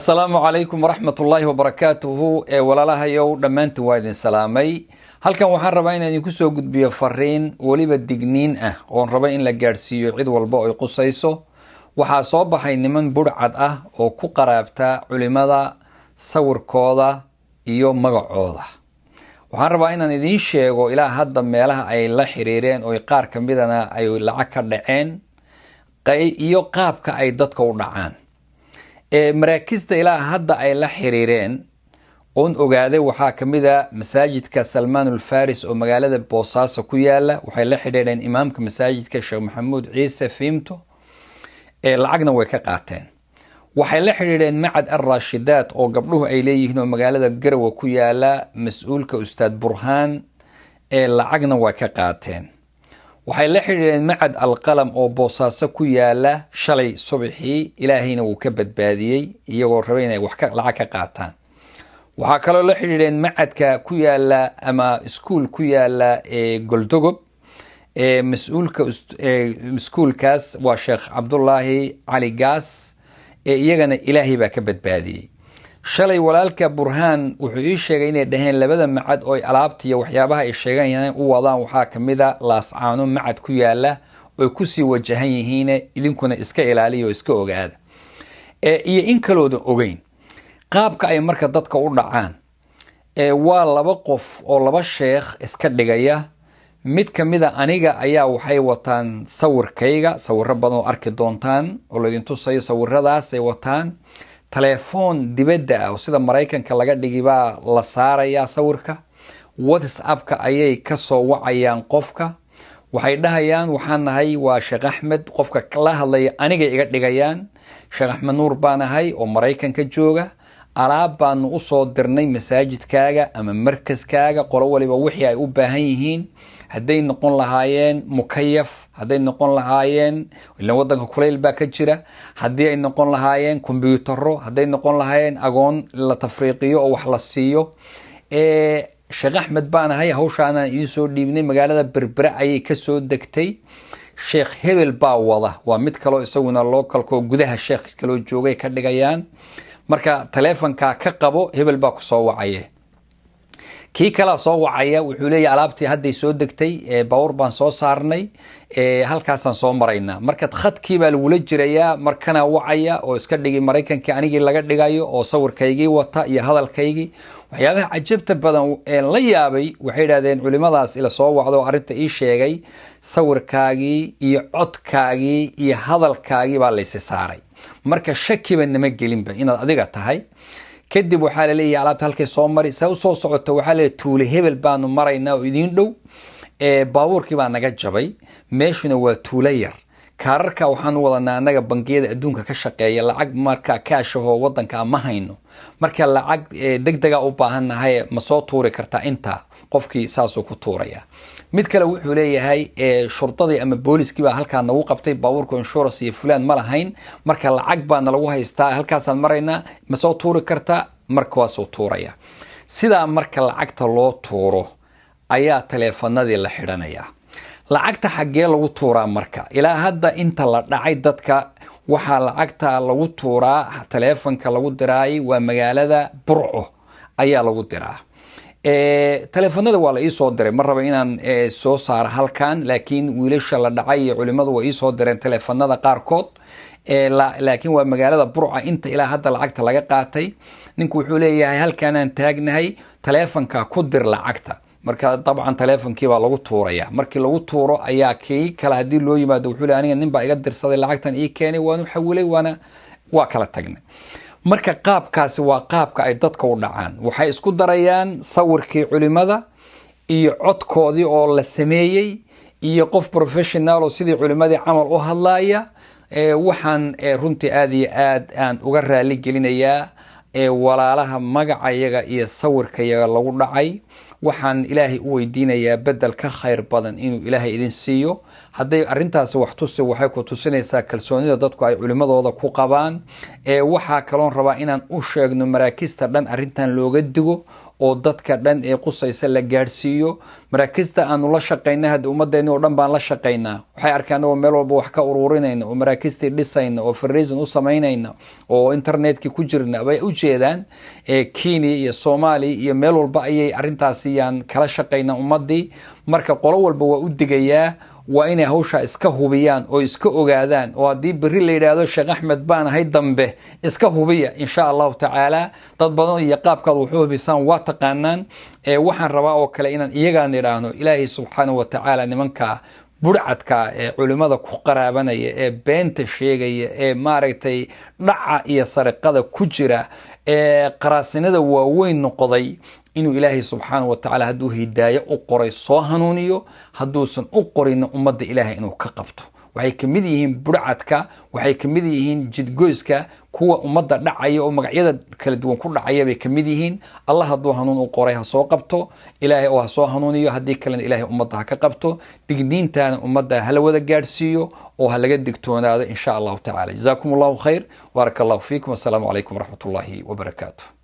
السلام عليكم ورحمة الله وبركاته ولا يو دمانت وايدين سلامي halkan waxaan rabaa inaan idinku soo gudbiyo fariin waliba digniin ah oo raba in la gaarsiiyo cid walba oo qusayso waxa soo baxay niman burcad ah oo ku qaraabta culimada sawirkooda iyo magacooda waxaan rabaa inaan idin sheego ilaa hadda meelaha ay la xiriireen oo qaar kamidana ay lacag ka dhaceen iyo qaabka ay dadka u dhacaan maraakista ilaa hadda ay la xiriireen oon ogaaday waxaa kamida masaajidka Salman al-Faris oo magaalada Boosaaso ku yaala waxay la xiriireen imaamka masaajidka Sheekh Maxamuud Ciise Fiimto lacagna way ka qaateen waxay la xiriireen macad ar-Rashidaat oo gabdhuhu ay leeyihiin oo magaalada Garowe ku yaala mas'uulka Ustaad Burhaan lacagna way ka qaateen waxay la xiriireen macad al-Qalam oo Boosaaso ku yaala shalay subaxii ilaahayna uu ka badbaadiyay iyagoo rabay inay wax lacag ka qaataan waxaa kaloo la xiriireen macadka ku yaala ama iskuul ku yaala Goldogob mas'uulkaas waa Sheekh Cabdullaahi Cali Gaas iyagana ilaahay baa ka badbaadiyay shalay walaalka Burhaan wuxuu ii sheegay inay dhaheen labada macad oo alaabta iyo waxyaabaha ay sheegayaan u wadaan waxaa kamida laascaano macad ku yaala oo ku sii wajahan yihiin idinkuna iska ilaaliyo iska ogaada iyo in kalooda ogeyn qaabka ay marka dadka u dhacaan waa laba qof oo laba sheekh iska dhigaya mid kamida aniga ayaa waxay wataan sawirkayga sawirro badan oo arki doontaan oo la idin tusayo sawirradaas ay wataan telefoon dibadda ah oo sida Mareykanka laga dhigibaa la saaraya sawirka WhatsApp-ka ayay ka soo wacayaan qofka waxay dhahayaan waxaan nahay waa Sheekh Axmed qofka la hadlaya aniga iga dhigayaan Sheekh Axmed Nuur baan ahay oo Mareykanka jooga alaab baan u soo dirnay masaajidkaaga ama markaskaaga qolo waliba wixii ay u baahan yihiin hadday noqon lahaayeen mukayaf hadday noqon lahaayeen ilaa wadanka kuleyl baa ka jira haddii ay noqon lahaayeen kombiyuutarro hadday noqon lahaayeen agoon la tafriiqiyo oo wax la siiyo Sheekh Axmed baan ahay hawshaana ii soo dhiibnay magaalada Berbera ayay ka soo degtay Sheekh Hebel baa wada waa mid kale isaguna localko gudaha sheekh kale joogay ka dhigayaan marka telefonka ka qabo Hebel baa ku soo wacaya kii kala soo wacaya wuxuu leeyahay alaabtii hadday soo degtay bawr baan soo saarnay halkaasaan soo maraynaa marka khadkii baa lagu jirayaa markana wacaya oo iska dhigi Mareykanka anigii laga dhigayo oo sawirkaygii wata iyo hadalkaygii waxyaabaha cajabta badan la yaabay waxay yiraahdeen culimadaas ila soo wacdo arinta ii sheegay sawirkaagii iyo codkaagii iyo hadalkaagii baa la is saaray marka shakiba nama gelinba inaad adiga tahay kadib waxaa la leeyahay alaabta halkay soo mari saa u soo socoto waxaa la tuule Hebel baanu maraynaa oo idin dhow baabuurkii baa naga jabay meeshuna waa tuule yar kaararka waxaan wadanaa anaga bangiyada adduunka ka shaqeeya lacag marka kaashaho wadanka ma hayno marka lacag degdega u baahanahay ma soo tuuri kartaa inta qofkii saasoo ku tuuraya mid kale wuxuu leeyahay shurtadii ama booliskii baa halkaan nagu qabtay baabuurka insurance iyo fulaan ma lahayn marka lacag baa lagu haystaa halkaasaan maraynaa ma soo tuuri kartaa marka waa soo tuuraya sida marka lacagta loo tuuro ayaa teleefanadii la xidhanaya lacagta xagee lagu tuuraa marka ilaa hadda inta la dhacay dadka waxa lacagta lagu tuuraa teleefanka lagu diraay waa magaalada Burco ayaa lagu diraa telefonada waa la ii soo diray mar raba inaan soo saar halkan laakiin wiilasha la dhacay culimadu way ii soo direen telefonada qaarkood laakiin waa magaalada Burco inta ilaa hadda lacagta laga qaatay ninku wuxuu leeyahay halkan aan taagnahay telefonka ku dir lacagta marka dabcan telefonkii baa lagu tuuraya markii lagu tuuro ayaa kii kala hadii loo yimaado wuxuu leeyahay aniga nin baa iga dirsaday lacagtan ii keenay waanu xawilay waa kala tagnay marka qaabkaasi waa qaabka ay dadka u dhacaan waxay isku darayaan sawirkii culimada iyo codkoodii oo la sameeyay iyo qof professional oo sidii culimadii camal u hadlaaya waxaan runtii aad iyo aad aan uga raali gelinayaa walaalaha magacayaga iyo sawirkayaga lagu dhacay waxaan ilaahay u weydiinayaa bedel ka khayr badan inuu ilaahay idin siiyo haday arintaas wax tusi waxay ku tusinaysaa kalsoonida dadku ay culimadooda ku qabaan waxa kaloon rabaa inaan u sheegno maraakista dhan arintan looga digo oo dadka dhan ee qusaysa la gaadhsiiyo. maraakista aanu la shaqayna hadda ummadeenni oo dhan baan la shaqaynaa. waxay arkaan oo meel walba wax ka ururinayna oo maraakistii dhisayna oo fundraising u samaynayna oo internetkii ku jirna bay u jeedaan. Kenya iyo Soomaaliya iyo meel walba ayay arrintaasi yaan kala shaqaynaa ummadii. marka qolo walba waa u digayaa waa inay hawsha iska hubiyaan oo iska ogaadaan oo haddii berri la yidhaahdo Sheekh Axmed baan ahay dambe iska hubiya insha allahu tacaala. dad badan iyo qaabkaad wuxuu hubisaan waa taqaanaan. waxaan rabaa oo kale inaan iyagaan idhaahno ilaahay subxaanahu wa tacaala nimanka burcadka ee culimada ku qaraabanaya ee beenta sheegaya ee maaragtay dhaca iyo sariqada ku jira ee qaraasinada waaweyn noqday inuu ilaahay subxaanahu wa tacaala hadduu hidaayo u qoray soo hanuuniyo hadduusan u qorin ummadda ilaahay inuu ka qabto. waxay ka mid yihiin burcadka, waxay ka mid yihiin jidgoyska, kuwa ummadda dhacaya oo magacyada kala duwan ku dhacaya bay ka mid yihiin. allah hadduu hanuun u qoray ha soo qabto, ilaahay oo ha soo hanuuniyo, haddii kalena ilaahay ummadda ha ka qabto. digniintaana ummadda hala wada gaadhsiiyo oo ha laga digtoonaado insha allahu tacaala. jazaakum allahu khayr, baaraka allahu fiikum, assalaamu calaykum waraxmat ullaahi wabarakaatu.